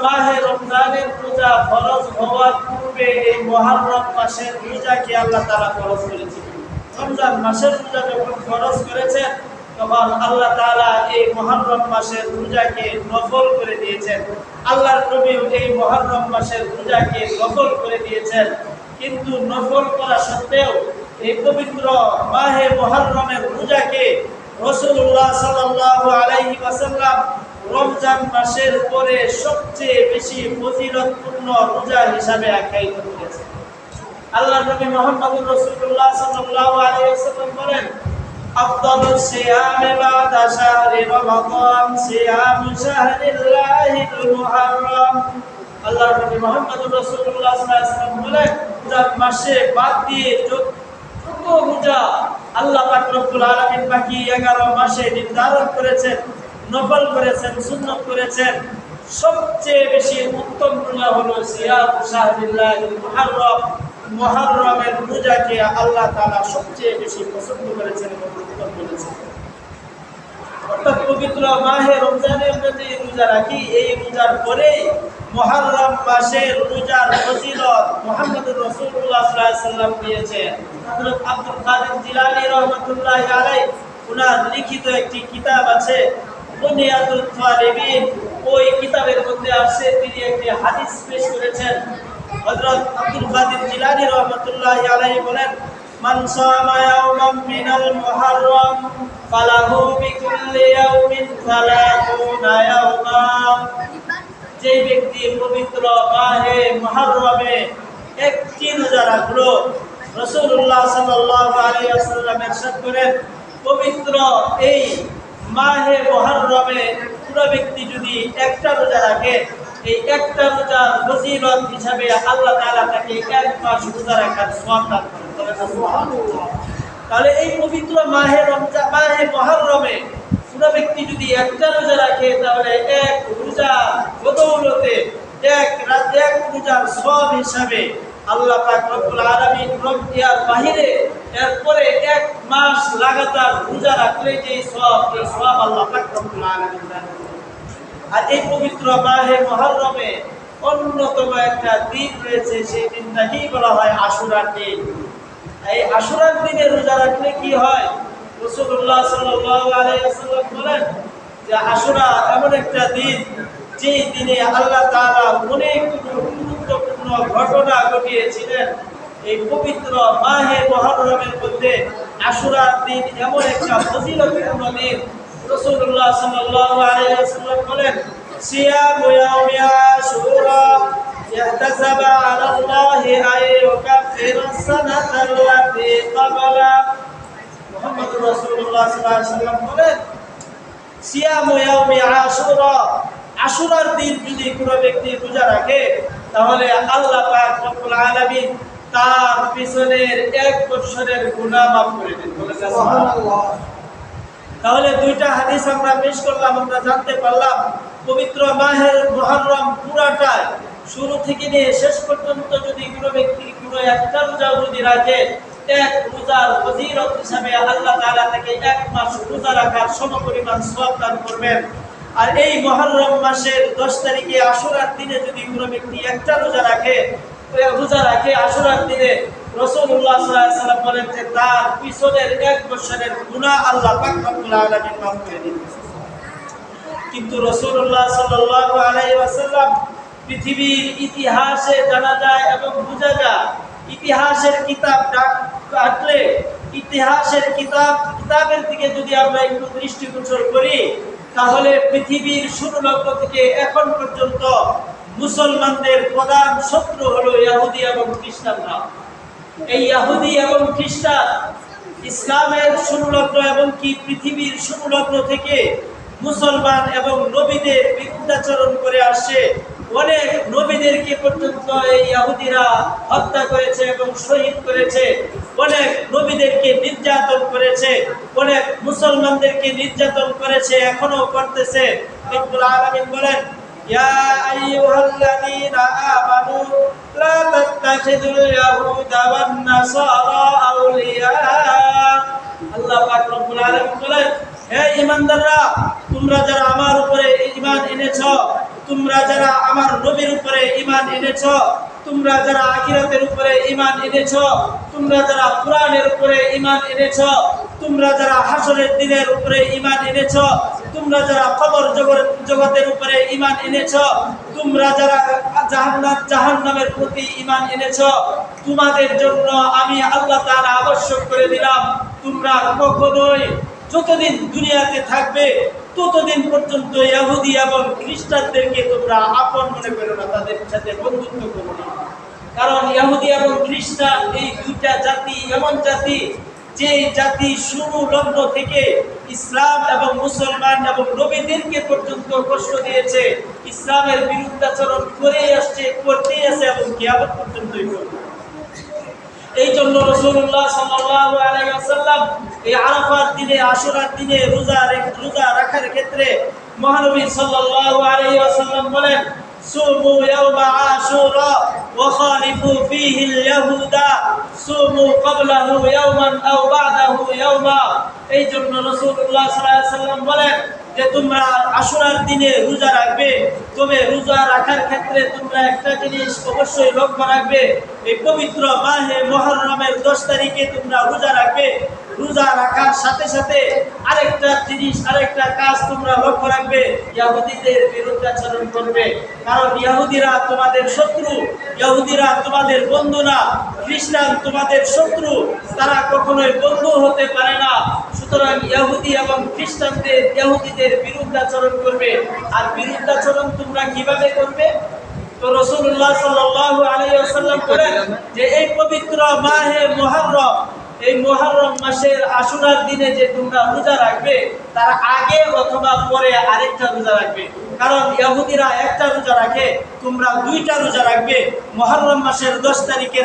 মাহে রমজানের রোজা ফরজ হওয়ার পূর্বে এই মুহররম মাসের রোজাকে আল্লাহ তাআলা ফরজ করেছেন। রমজান মাসের রোজা যখন ফরজ করেছেন তখন আল্লাহ তাআলা এই মুহররম মাসের রোজাকে নফল করে দিয়েছেন। আল্লাহর নবী এই মুহররম মাসের রোজাকে নফল করে দিয়েছেন। কিন্তু নফল করা সত্ত্বেও এই পবিত্র মাহে মুহররমের রোজাকে রাসূলুল্লাহ সাল্লাল্লাহু আলাইহি ওয়াসাল্লাম রমজান মাসের পরে সবচেয়ে বেশি ফজিলতপূর্ণ রোজা হিসাবে আখ্যায়িত করেছেন। আল্লাহর নবী মুহাম্মদুর রাসূলুল্লাহ সাল্লাল্লাহু আলাইহি ওয়াসাল্লাম বলেন, আফদালুস সিয়ামি বা'দা শাহরি রমাদান সিয়ামু শাহরিল্লাহিল মুহররম। আল্লাহর নবী মুহাম্মদুর রাসূলুল্লাহ সাল্লাল্লাহু আলাইহি ওয়াসাল্লাম বলেন, রমজান মাসে বাদ দিয়ে যত রোজা আল্লাহ পাক রব্বুল আলামিন বাকি 11 মাসে নির্ধারণ করেছেন, নফল করেছেন, সুন্নাত করেছেন, সবচেয়ে বেশি উত্তম রোজা হলো সিয়াম শাহরিল্লাহিল মুহররম। মুহররমের রোজাকে আল্লাহ তাআলা সবচেয়ে বেশি পছন্দ করেছেন এবং উত্তম বলেছেন। অর্থাৎ পবিত্র মাহে রমজানের মধ্যে রোজা রাখি, এই রোজার পরে মুহররম মাসের রোজার ফজিলত মুহাম্মদুর রাসূলুল্লাহ সাল্লাল্লাহু আলাইহি ওয়াসাল্লাম দিয়েছেন। হযরত আব্দুল কাদের জিলানী রাহমাতুল্লাহি আলাইহি ওনার লিখিত একটি কিতাব আছে বুনিয়াতুত তালিবিন, ওই কিতাবের মধ্যে আছে তিনি একটি হাদিস পেশ করেছেন। হযরত আব্দুল কাদের জিলানী রাহমাতুল্লাহি আলাইহি বলেন, মান সামা ইয়াওমান মিনাল মুহররম ফালাহু বিকুল্লি ইয়াউমিন 30 ইয়াওমা। যে ব্যক্তি পবিত্র মাহে মুহররমে একটি রোজা রাখলো, রাসূলুল্লাহ সাল্লাল্লাহু আলাইহি ওয়াসাল্লাম ইরশাদ করেন, পবিত্র এই মাহে মুহররমে পুরো ব্যক্তি যদি একটা রোজা রাখে, এই একটা রোজার ফজিলত হিসাবে আল্লাহ তাআলা তাকে এক মাস রোজা রাখার সওয়াব দান করেন। সুবহানাল্লাহ। তাহলে এই পবিত্র মাহে রমজান মাহে মুহররমে পুরো ব্যক্তি যদি একটা রোজা রাখে, তাহলে এক রোজা বদৌলতে এক রোজার সওয়াব হিসাবে আল্লাহ পাক রব্বুল আলামিন রমজানের বাহিরে এরপরে এক মাস লাগাতার রোজা রাখলে যে সওয়াব, এই সওয়াব আল্লাহ পাক রব্বুল আলামিন দান করেন। আর এই পবিত্র মাহে মুহররমে অন্যতম একটা দিন রয়েছে, সেই দিনটাকেই বলা হয় আশুরার দিন। এই আশুরার দিনে রোজা রাখলে কি হয়? রাসূলুল্লাহ সাল্লাল্লাহু আলাইহি ওয়াসাল্লাম বলেন যে আশুরা এমন একটা দিন, যে দিনে আল্লাহ তাআলা অনেক গুরুত্বপূর্ণ ঘটনা ঘটিয়েছিলেন। এই পবিত্র মাহে মুহররমের মধ্যে আশুরার দিন এমন একটা ফজিলতপূর্ণ দিন। রাসূলুল্লাহ সাল্লাল্লাহু আলাইহি ওয়াসাল্লাম বলেন, সিয়ামু ইয়াউমি আশুরা ইয়াহতাসাবা আলা আল্লাহি আইয়ুকাফিরাস সানাতাল্লাতী ক্বাবলা। মুহাম্মদুর রাসূলুল্লাহ সাল্লাল্লাহু আলাইহি ওয়াসাল্লাম বলেন, সিয়ামু ইয়াউমি আশুরা, আশুরার দিন যদি কোনো ব্যক্তি রোজা রাখে, তাহলে আল্লাহ পাক রব্বুল আলামিন তার পিছনের 1 বছরের গুনাহ মাফ করে দেন। সুবহানাল্লাহ। তাহলে দুইটা হাদিস আমরা পেশ করলাম, আমরা জানতে পারলাম পবিত্র মাহে মুহররম পুরাটা শুরু থেকে নিয়ে শেষ পর্যন্ত যদি কোনো ব্যক্তি কোনো একটা রোজা যদি রাখে, এক রোজার ফজিলত হিসাবে আল্লাহ তাআলা তাকে 1 মাস রোজা রাখার সমপরিমাণ সওয়াব দান করবেন। আর এই মুহররম মাসের 10 তারিখে আশুরার দিনে যদি কোনো ব্যক্তি একটা রোজা রাখে আশুরার দিনে, রাসূলুল্লাহ সাল্লাল্লাহু আলাইহি ওয়াসাল্লাম বলেন যে তার পিছনের 1 বছরের গুনাহ আল্লাহ পাক রব্বুল আলামিন মাফ করে দিবেন। কিন্তু রাসূলুল্লাহ সাল্লাল্লাহু আলাইহি ওয়াসাল্লাম পৃথিবীর ইতিহাসে জানা যায় এবং বোঝা যায়, ইতিহাসের কিতাব ডাকলে ইতিহাসের কিতাবের দিকে যদি আমরা একটু দৃষ্টিগোচর করি, তাহলে পৃথিবীর শুরু লগ্ন থেকে এখন পর্যন্ত মুসলমানদের প্রধান শত্রু হলো ইহুদি এবং খ্রিস্টানরা। এই ইহুদি এবং খ্রিস্টান ইসলামের শুরু লগ্ন এবং কি পৃথিবীর শুরু লগ্ন থেকে মুসলমান এবং নবীদের বিরুদ্ধাচরণ করে আসছে। অনেক নবীদেরকে পর্যন্ত এই ইহুদিরা হত্যা করেছে এবং শহীদ করেছে, অনেক নবীদেরকে নির্যাতন করেছে, অনেক মুসলমানদেরকে নির্যাতন করেছে, এখনো করতেছে। রব্বুল আলামিন বলেন, ইয়া আইয়ুহাল্লাযীনা আমানু লা তাত্তাখিযুল ইয়াহুদা ওয়ান নাসারা আউলিয়া। আল্লাহ পাক রব্বুল আলামিন বলেন, হে ঈমানদাররা, তোমরা যারা আমার উপরে ঈমান এনেছো, তোমরা যারা আমার নবীর উপরে ঈমান এনেছ, তোমরা যারা আখিরাতের উপরে ঈমান এনেছ, তোমরা যারা কোরআনের উপরে ঈমান এনেছ, তোমরা যারা হাসরের দিনের উপরে ঈমান এনেছ, তোমরা যারা কবর জগতের উপরে ঈমান এনেছ, তোমরা যারা জাহান্নামের প্রতি ঈমান এনেছ, তোমাদের জন্য আমি আল্লাহ তাআলা আবশ্যক করে দিলাম, তোমরা কখনোই যতদিন দুনিয়াতে থাকবে ততদিন পর্যন্ত ইহুদি এবং খ্রিস্টানদেরকে তোমরা আপন মনে করো না, তাদের সাথে বন্ধুত্ব করো না। কারণ ইহুদি এবং খ্রিস্টান এই দুইটা জাতি এমন জাতি যে জাতি শুরু লগ্ন থেকে ইসলাম এবং মুসলমান এবং নবীদেরকে পর্যন্ত কষ্ট দিয়েছে, ইসলামের বিরুদ্ধাচরণ করেই আসছে, করতেই আছে এবং কিয়ামত পর্যন্তই করবে। এই জন্য রাসূলুল্লাহ সাল্লাল্লাহু আলাইহি ওয়াসাল্লাম এই আরাফার দিনে, আশুরার দিনে রোজা রাখার ক্ষেত্রে মহানবী সাল্লাল্লাহু আলাইহি ওয়াসাল্লাম বলেন, সুমু ইয়াওমা আশুরা ওয়া খালিফু ফীহি আল-ইয়াহুদা সুমু ক্বাবলাহু ইয়াওমান আও বা'দাহু ইয়াওমা। এই জন্য রাসূলুল্লাহ সাল্লাল্লাহু আলাইহি ওয়াসাল্লাম বলেন যে তোমরা আশুরার দিনে রোজা রাখবে, তবে রোজা রাখার ক্ষেত্রে তোমরা একটা জিনিস অবশ্যই লক্ষ্য রাখবে, এই পবিত্র মাহে মুহররমের 10 তারিখে তোমরা রোজা রাখবে। রোজা রাখার সাথে সাথে আরেকটা জিনিস, আরেকটা কাজ তোমরা লক্ষ্য রাখবে, ইহুদিদের বিরুদ্ধে আচরণ করবে। কারণ ইহুদিরা তোমাদের শত্রু, ইহুদিরা তোমাদের বন্ধু না, খ্রিস্টান তোমাদের শত্রু, তারা কখনোই বন্ধু হতে পারে না। সুতরাং ইহুদি এবং খ্রিস্টানদের, ইহুদিদের বিরুদ্ধে আচরণ করবে। আর বিরুদ্ধাচরণ তোমরা কিভাবে করবে? তো রাসূলুল্লাহ সাল্লাল্লাহু আলাইহি ওয়াসাল্লাম বলেন যে এই পবিত্র মাহে মুহররম, এই মুহররম মাসের আশুরার দিনে যে তোমরা রোজা রাখবে, তার আগে অথবা পরে আরেকটা রোজা রাখবে। কারণ ইহুদিরা একটা রোজা রাখে, তোমরা দুইটা রোজা রাখবে। মুহররম মাসের 10 তারিখে